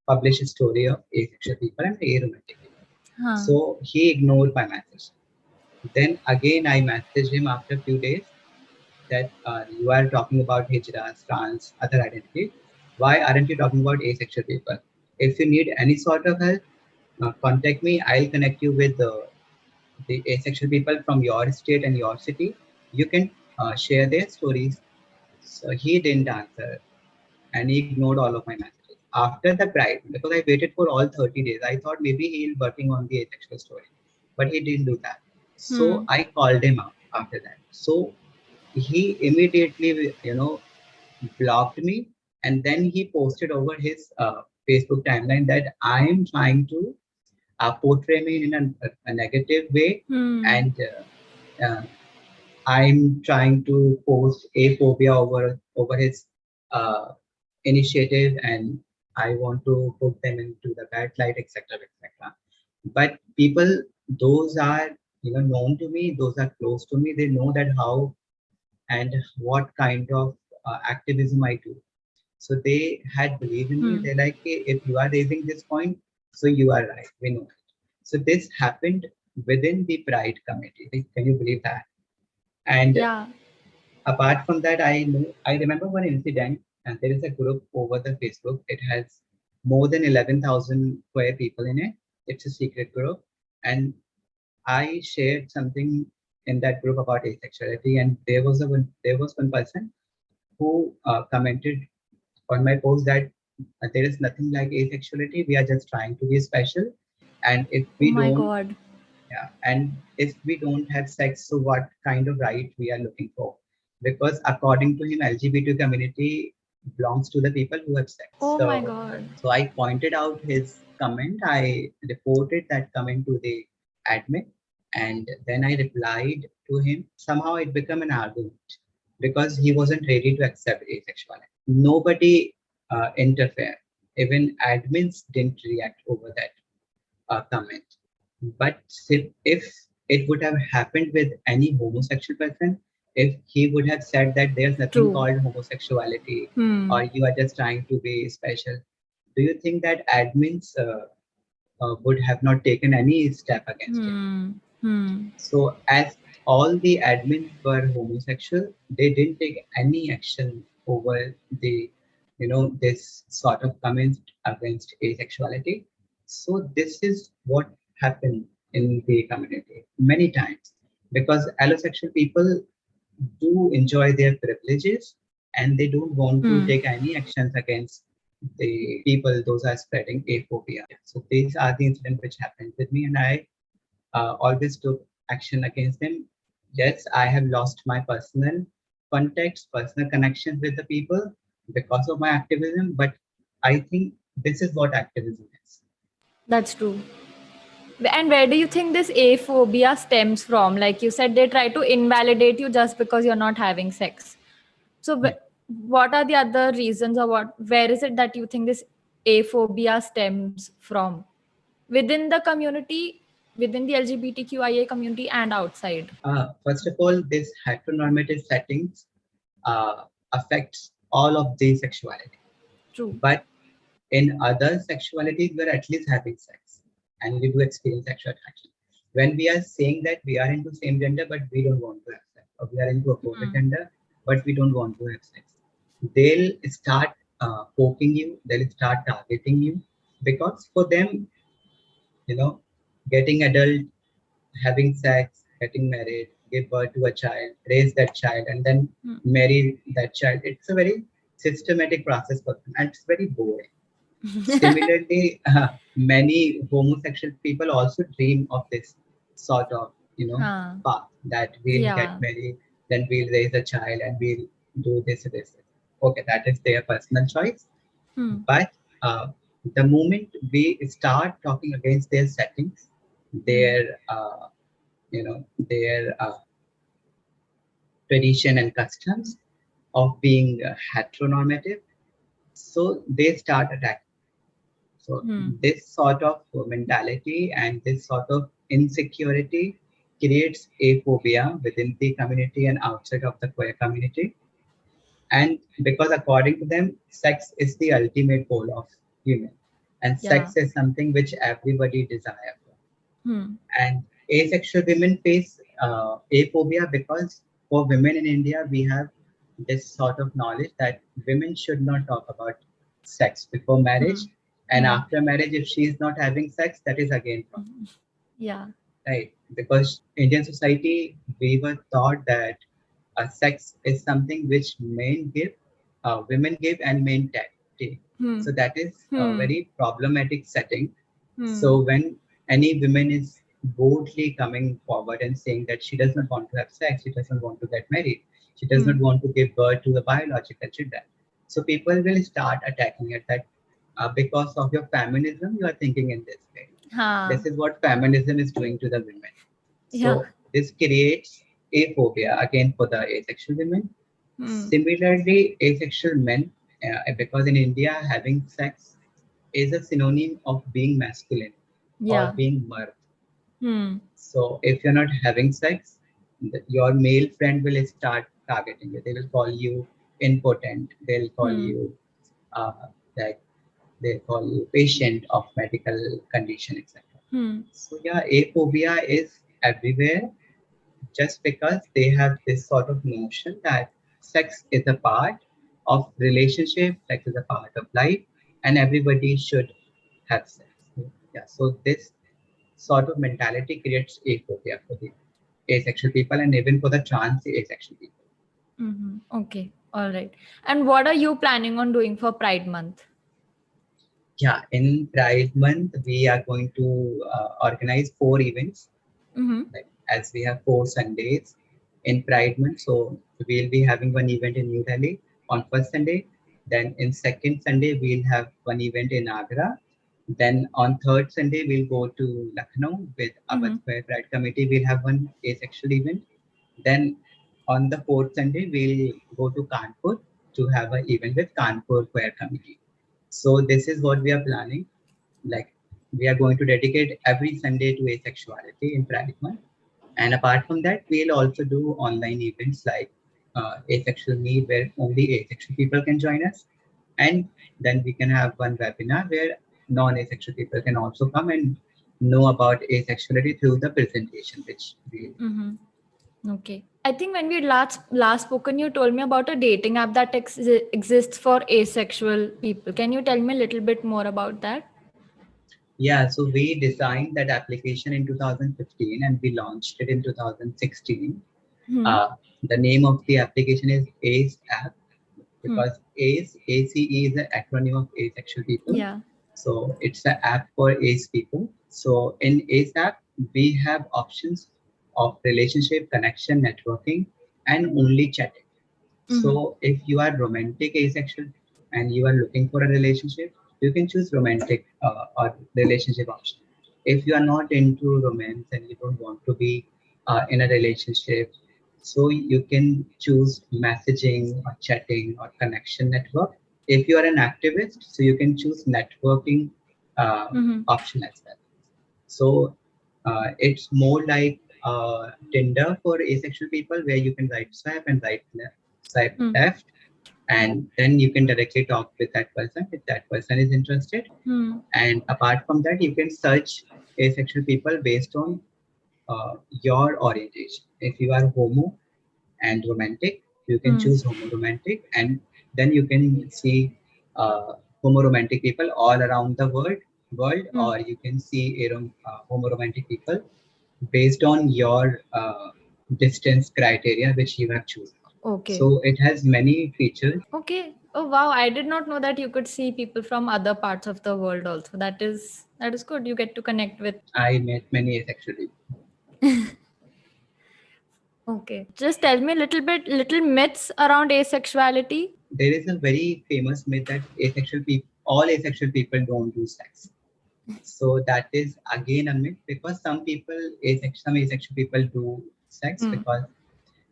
publish a story of asexual people and aromantic people. Huh. So he ignored my message. Then again, I messaged him after a few days that you are talking about hijras, trans, other identities. Why aren't you talking about asexual people? If you need any sort of help, contact me. I'll connect you with the asexual people from your state and your city. You can share their stories. So he didn't answer and he ignored all of my messages. After the Pride, because I waited for all 30 days, I thought maybe he'll working on the asexual story, but he didn't do that. So Hmm. I called him out after that. So he immediately, blocked me, and then he posted over his Facebook timeline that I am trying to portray me in a negative way, Hmm. and I'm trying to post a phobia over his uh, initiative, and I want to put them into the bad light, etc., etc. But people, those are known to me, those are close to me. They know that how and what kind of activism I do. So they had believed in me. Hmm. They're like, hey, if you are raising this point, so you are right. We know it. So this happened within the Pride committee. Like, can you believe that? And Yeah. apart from that, I remember one incident, and there is a group over the Facebook. It has more than 11,000 queer people in it. It's a secret group, and I shared something in that group about asexuality, and there was one person who commented on my post that there is nothing like asexuality. We are just trying to be special, and if Oh we my don't, God. yeah, and if we don't have sex, so what kind of right we are looking for? Because according to him, LGBT community belongs to the people who have sex. Oh my So, God. so I pointed out his comment. I reported that comment to the admin, and then I replied to him, somehow it became an argument because he wasn't ready to accept asexuality. Nobody interfered. Even admins didn't react over that comment. But if it would have happened with any homosexual person, if he would have said that there's nothing True. called homosexuality Hmm. or you are just trying to be special, do you think that admins would have not taken any step against him? Hmm. Hmm. So as all the admins were homosexual, they didn't take any action over the, this sort of comments against asexuality. So this is what happened in the community many times because allosexual people do enjoy their privileges and they don't want to Hmm. take any actions against the people those are spreading aphobia. So these are the incidents which happened with me and I always took action against them. Yes, I have lost my personal contacts, personal connections with the people because of my activism, but I think this is what activism is. That's true. And where do you think this aphobia stems from? Like you said, they try to invalidate you just because you're not having sex. So, Yeah. what are the other reasons, or what? Where is it that you think this aphobia stems from? Within the community, within the LGBTQIA community, and outside? First of all, this heteronormative settings affects all of the sexuality, True. but in other sexualities, we're at least having sex and we do experience sexual attraction. When we are saying that we are into same gender, but we don't want to have sex, or we are into opposite gender, but we don't want to have sex, they'll start poking you, they'll start targeting you because for them, you know, getting adult, having sex, getting married, give birth to a child, raise that child, and then marry that child, it's a very systematic process for them and it's very boring. Similarly, many homosexual people also dream of this sort of, Huh. path that we'll get Yeah. married, then we'll raise a child and we'll do this. Okay, that is their personal choice. Hmm. But uh, the moment we start talking against their settings, Hmm. their, their tradition and customs of being heteronormative, so they start attacking. So Hmm. this sort of mentality and this sort of insecurity creates aphobia within the community and outside of the queer community. And because according to them, sex is the ultimate goal of human, and Yeah. sex is something which everybody desire for. Hmm. And asexual women face aphobia because for women in India, we have this sort of knowledge that women should not talk about sex before marriage. Hmm. And Hmm. after marriage, if she is not having sex, that is again wrong, Yeah. right? Because Indian society, we were taught that sex is something which men give, women give, and men take. Hmm. So that is a Hmm. very problematic setting. Hmm. So when any woman is boldly coming forward and saying that she does not want to have sex, she doesn't want to get married, she does Hmm. not want to give birth to the biological children. So people will start attacking it that because of your feminism, you are thinking in this way. Huh. This is what feminism is doing to the women. Yeah. So this creates aphobia again for the asexual women. Hmm. Similarly, asexual men, because in India, having sex is a synonym of being masculine or Yeah. being mirth. Hmm. So if you're not having sex, your male friend will start targeting you. They will call you impotent. They'll call Hmm. you uh, like they call you patient of medical condition, etc. Hmm. So yeah, aphobia is everywhere just because they have this sort of notion that sex is a part of relationship, sex is a part of life, and everybody should have sex. Yeah, so this sort of mentality creates aphobia for the asexual people and even for the trans asexual people. Mm-hmm. Okay. All right. And what are you planning on doing for Pride Month? Yeah, in Pride Month, we are going to organize 4 events, Mm-hmm. like as we have 4 Sundays in Pride Month. So we'll be having one event in New Delhi on first Sunday. Then in second Sunday, we'll have one event in Agra. Then on third Sunday, we'll go to Lucknow with our Mm-hmm. Square Pride Committee. We'll have one asexual event. Then on the fourth Sunday, we'll go to Kanpur to have an event with Kanpur Queer Committee. So this is what we are planning. Like we are going to dedicate every Sunday to asexuality in Pride Month. And apart from that, we'll also do online events like Asexual Meet, where only asexual people can join us. And then we can have one webinar where non-asexual people can also come and know about asexuality through the presentation, which we. Okay. I think when we last spoken, you told me about a dating app that exists for asexual people. Can you tell me a little bit more about that? Yeah, so we designed that application in 2015 and we launched it in 2016. Uh, the name of the application is ACE app because ACE is an acronym of asexual people. Yeah. So it's an app for ace people. So in ace app, we have options of relationship, connection, networking, and only chatting. So if you are romantic asexual and you are looking for a relationship, you can choose romantic or relationship option. If you are not into romance and you don't want to be in a relationship, so you can choose messaging or chatting or connection network. If you are an activist, so you can choose networking option as well. So it's more like Tinder for asexual people, where you can right swipe and swipe left, and then you can directly talk with that person if that person is interested. And apart from that, you can search asexual people based on your orientation. If you are homo and romantic, you can choose homo romantic, and then you can see homo romantic people all around the world, or you can see homo romantic people based on your distance criteria which you have chosen. Okay. So it has many features. Okay. Oh wow, I did not know that you could see people from other parts of the world also. That is good. You get to connect with. I met many asexual people. Okay. Just tell me a little myths around asexuality. There is a very famous myth that all asexual people don't do sex. So that is again a myth because some asexual people do sex because,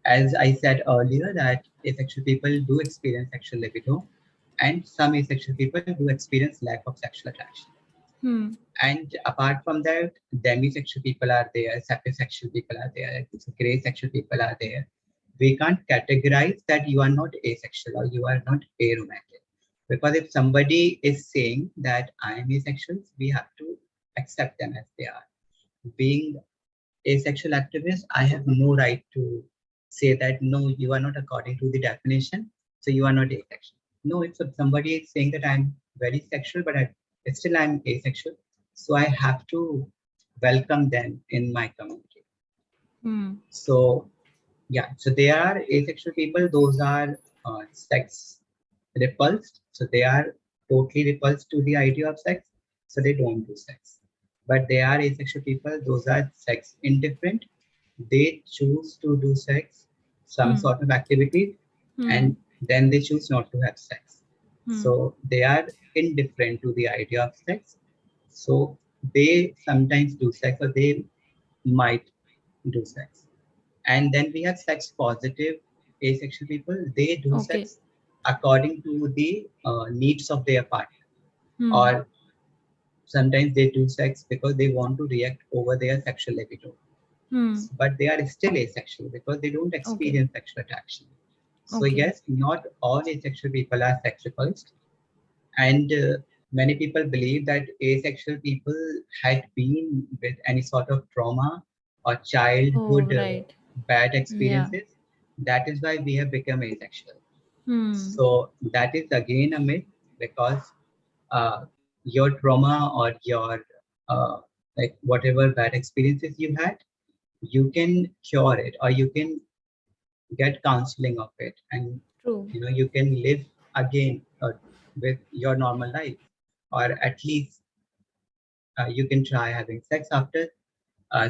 as I said earlier, that asexual people do experience sexual libido, and some asexual people do experience lack of sexual attraction. And apart from that, demisexual people are there, sapiosexual people are there, gray sexual people are there. We can't categorize that you are not asexual or you are not aromantic. Because if somebody is saying that I am asexual, we have to accept them as they are. Being asexual activist, I have no right to say that no, you are not according to the definition, so you are not asexual. No, if somebody is saying that I'm very sexual, but still I'm asexual, so I have to welcome them in my community. So yeah, so they are asexual people. Those are sex repulsed. So they are totally repulsed to the idea of sex. So they don't do sex. But they are asexual people. Those are sex indifferent. They choose to do sex, some sort of activity, and then they choose not to have sex. So they are indifferent to the idea of sex. So they sometimes do sex or they might do sex. And then we have sex positive asexual people. They do sex according to the needs of their partner, or sometimes they do sex because they want to react over their sexual libido. But they are still asexual because they don't experience sexual attraction. So yes, not all asexual people are sex repulsed, and many people believe that asexual people had been with any sort of trauma or childhood bad experiences. That is why we have become asexual. So that is again a myth because uh, your trauma or your like whatever bad experiences you had, you can cure it or you can get counseling of it, and you can live again with your normal life, or at least you can try having sex after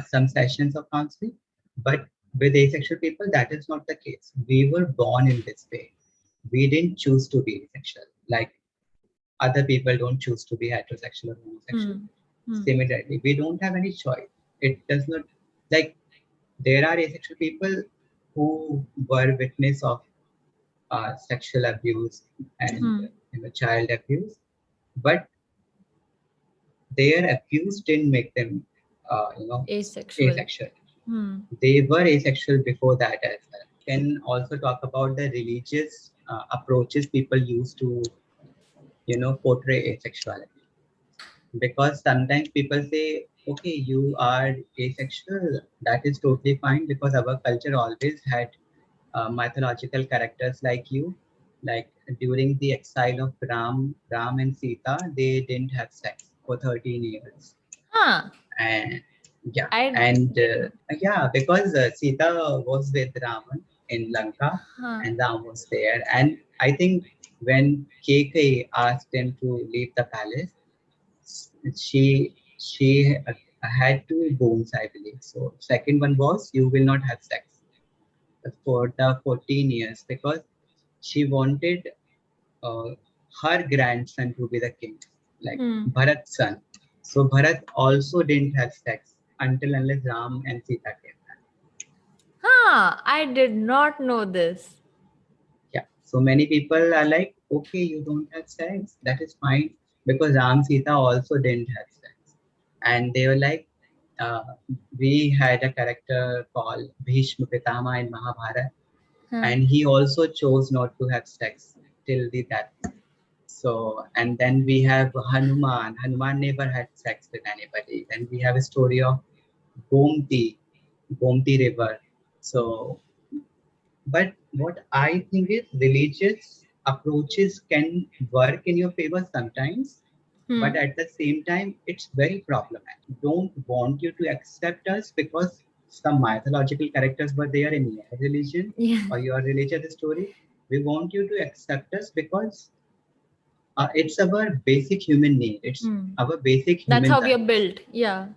some sessions of counseling. But with asexual people, that is not the case. We were born in this way. We didn't choose to be asexual, like other people don't choose to be heterosexual or homosexual. Similarly, we don't have any choice. It does not, like, there are asexual people who were witness of sexual abuse and Hmm. child abuse, but their abuse didn't make them, you know, Asexual. asexual. Hmm. They were asexual before that as well. Can also talk about the religious approaches people use to, portray asexuality. Because sometimes people say, okay, you are asexual, that is totally fine because our culture always had mythological characters like you. Like during the exile of Ram and Sita, they didn't have sex for 13 years. Huh. And yeah, I. and yeah, because Sita was with Raman in Lanka Huh. and Ram was there. And I think when KK asked him to leave the palace, she had two boons, I believe. So second one was you will not have sex for the 14 years because she wanted uh, her grandson to be the king, like Hmm. Bharat's son. So Bharat also didn't have sex until unless Ram and Sita came back. Huh. I did not know this. Yeah. So many people are like, okay, you don't have sex, that is fine because Ram Sita also didn't have sex, and they were like, uh, we had a character called Bhishma Pitama in Mahabharata, Huh. and he also chose not to have sex till the death. So, and then we have Hanuman. Hanuman never had sex with anybody. Then we have a story of Gomti, Gomti River. So, but what I think is religious approaches can work in your favor sometimes, but Hmm. at the same time, it's very problematic. Don't want you to accept us because some mythological characters were there in your religion Yeah. or your religious story. We want you to accept us because it's our basic human need. It's Hmm. our basic That's human how we are rights. built. Yeah.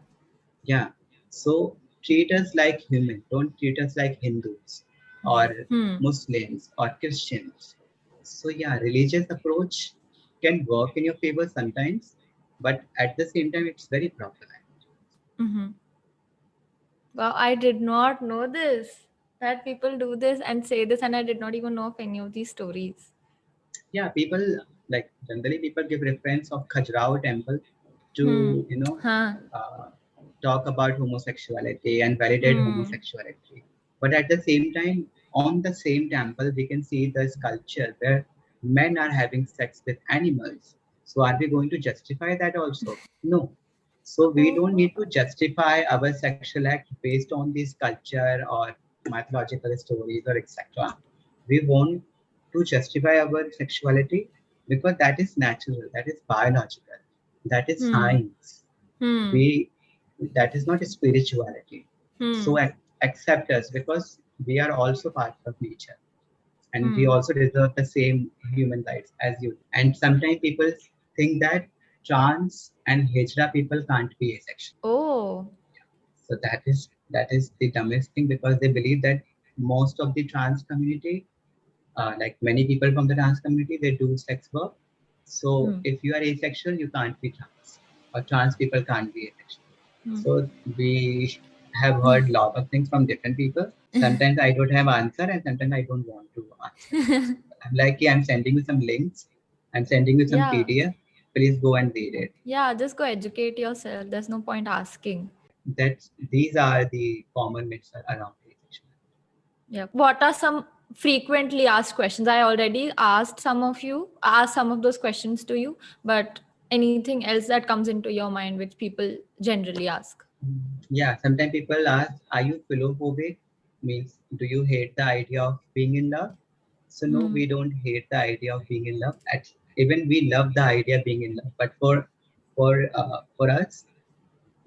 Yeah. So treat us like human. Don't treat us like Hindus or Hmm. Muslims or Christians. So yeah, religious approach can work in your favor sometimes, but at the same time, it's very problematic. Mm-hmm. Wow, I did not know this. That people do this and say this, and I did not even know of any of these stories. Yeah, people like generally people give reference of Khajuraho temple to Hmm. you know Huh. uh, talk about homosexuality and validate Hmm. homosexuality, but at the same time on the same temple we can see the sculpture where men are having sex with animals. So are we going to justify that also? No. So we don't Oh. need to justify our sexual act based on this culture or mythological stories or etc. We want to justify our sexuality because that is natural, that is biological, that is Hmm. science. Hmm. We That is not spirituality. Hmm. So accept us because we are also part of nature and we Hmm. also deserve the same human rights as you. And sometimes people think that trans and hijra people can't be asexual. Oh. So that is the dumbest thing because they believe that most of the trans community, like many people from the trans community, they do sex work. So Hmm. if you are asexual, you can't be trans, or trans people can't be asexual. Hmm. So we have heard lot of things from different people. Sometimes I don't have answer, and sometimes I don't want to answer to those people. I'm like, yeah, I'm sending you some links. I'm sending you some Yeah. PDF. Please go and read it. Yeah. Just go educate yourself. There's no point asking. That these are the common myths around asexuality. Yeah. What are some frequently asked questions? I already asked some of those questions to you, but anything else that comes into your mind which people generally ask? Yeah, sometimes people ask, are you philophobic? Means, do you hate the idea of being in love? So no, Hmm. we don't hate the idea of being in love. Even we love the idea of being in love. But for us,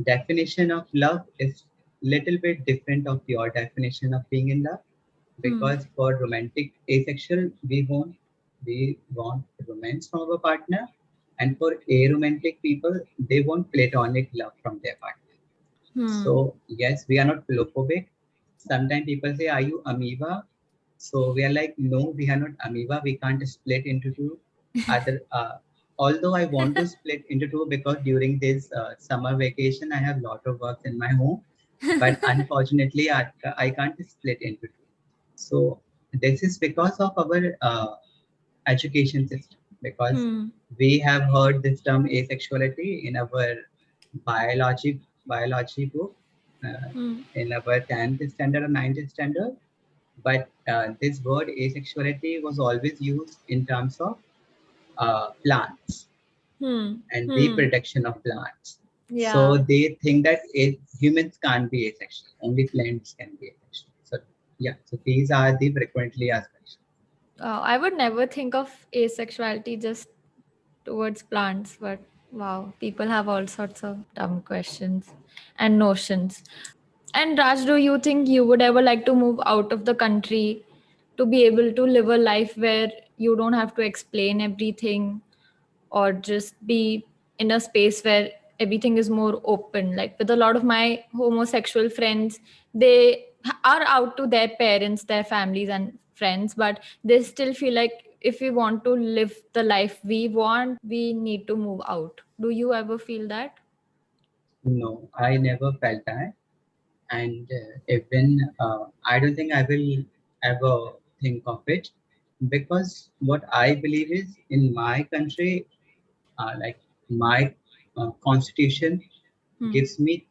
definition of love is little bit different of your definition of being in love. Hmm. Because for romantic asexual, we want romance from our partner, and for aromantic people, they want platonic love from their partner. Hmm. So yes, we are not philophobic. Sometimes people say, "Are you amoeba?" So we are like, "No, we are not amoeba. We can't split into two." Other, although I want to split into two because during this summer vacation I have lot of work in my home, but unfortunately I can't split into two. So this is because of our education system, because Hmm. we have heard this term asexuality in our biology book, uh, Hmm. in our 10th standard or 9th standard. But this word asexuality was always used in terms of plants Hmm. and Hmm. reproduction of plants. So Yeah. they think that humans can't be asexual, only plants can be asexual. So yeah, so these are the frequently asked questions. I would never think of asexuality just towards plants, but wow, people have all sorts of dumb questions and notions. And Raj, do you think you would ever like to move out of the country to be able to live a life where you don't have to explain everything, or just be in a space where everything is more open? Like with a lot of my homosexual friends, they are out to their parents, their families and friends, but they still feel like if we want to live the life we want, we need to move out. Do you ever feel that? No, I never felt that, and even I don't think I will ever think of it, because what I believe is in my country, like my constitution Hmm. gives me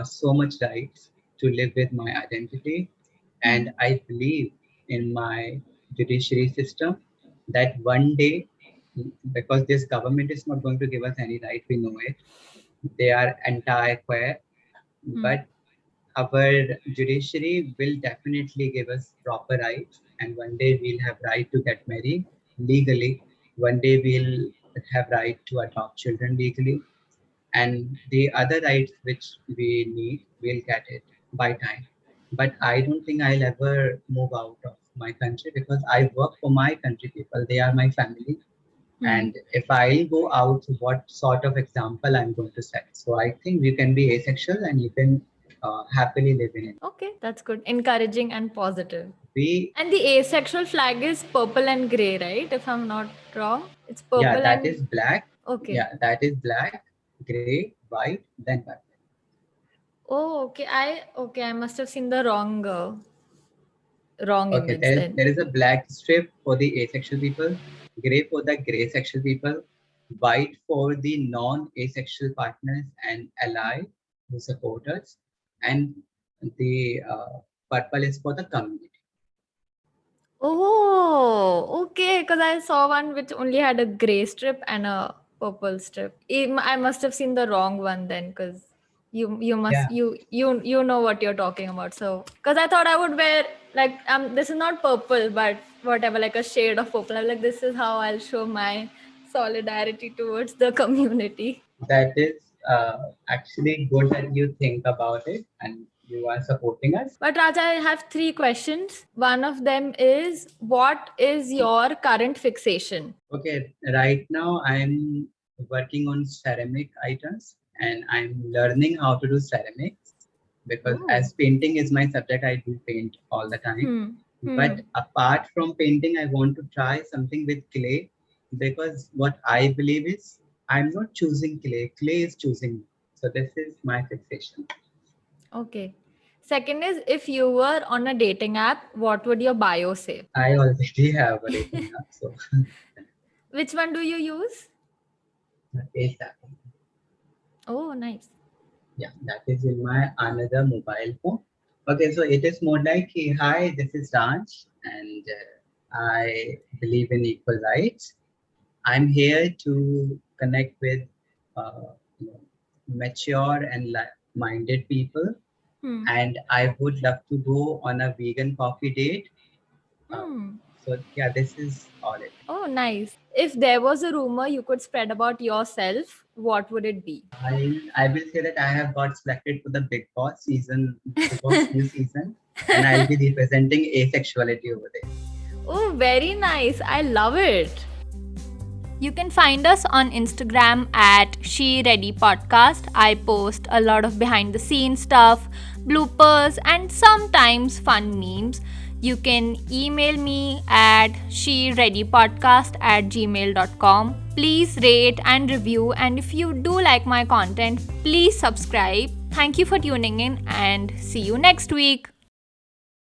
so much rights to live with my identity, Hmm. and I believe in my judiciary system that one day, because this government is not going to give us any right, we know it. They are anti-queer, Hmm. but our judiciary will definitely give us proper rights, and one day we'll have right to get married legally. One day we'll have right to adopt children legally, and the other rights which we need, we'll get it by time. But I don't think I'll ever move out of my country, because I work for my country people. They are my family. Hmm. And if I go out, what sort of example I'm going to set? So I think you can be asexual and you can happily live in it. Okay, that's good. Encouraging and positive. We, And the asexual flag is purple and gray, right? If I'm not wrong, it's yeah, purple that and is black. okay. Yeah, that is black, gray, white, then purple. Oh, okay. I must have seen the wrong Okay, image then. there is a black strip for the asexual people, gray for the gray sexual people, white for the non-asexual partners and ally who support us, and the purple is for the community. Oh, okay. Because I saw one which only had a gray strip and a purple strip. I must have seen the wrong one then, because you Yeah, must you know what you're talking about. So, because I thought I would wear like this is not purple, but whatever, like a shade of purple. I'm like, this is how I'll show my solidarity towards the community. that is actually good that you think about it and you are supporting us. But Raja, I have three questions. One of them is, what is your current fixation? Okay, right now I'm working on ceramic items and I'm learning how to do ceramics, because Oh. as painting is my subject, I do paint all the time. Hmm. Hmm. But apart from painting, I want to try something with clay, because what I believe is I'm not choosing clay, clay is choosing me. So this is my fixation. Okay. Second is, if you were on a dating app, what would your bio say? I already have a rating app, so Which one do you use? is that. Oh, nice. Yeah, that is in my another mobile phone. Okay, so it is more like, hey, hi, this is Raj, and I believe in equal rights. I'm here to connect with you know, mature and minded people, Hmm. and I would love to go on a vegan coffee date. Uh, Hmm. so yeah, this is all it. Oh, nice. If there was a rumor you could spread about yourself, what would it be? I will say that I have got selected for the Big Boss new season, and I'll be representing asexuality over there. Oh, very nice. I love it. You can find us on Instagram at She Ready Podcast. I post a lot of behind the scenes stuff, bloopers, and sometimes fun memes. You can email me at shereadypodcast@gmail.com. Please rate and review, and if you do like my content, please subscribe. Thank you for tuning in, and see you next week.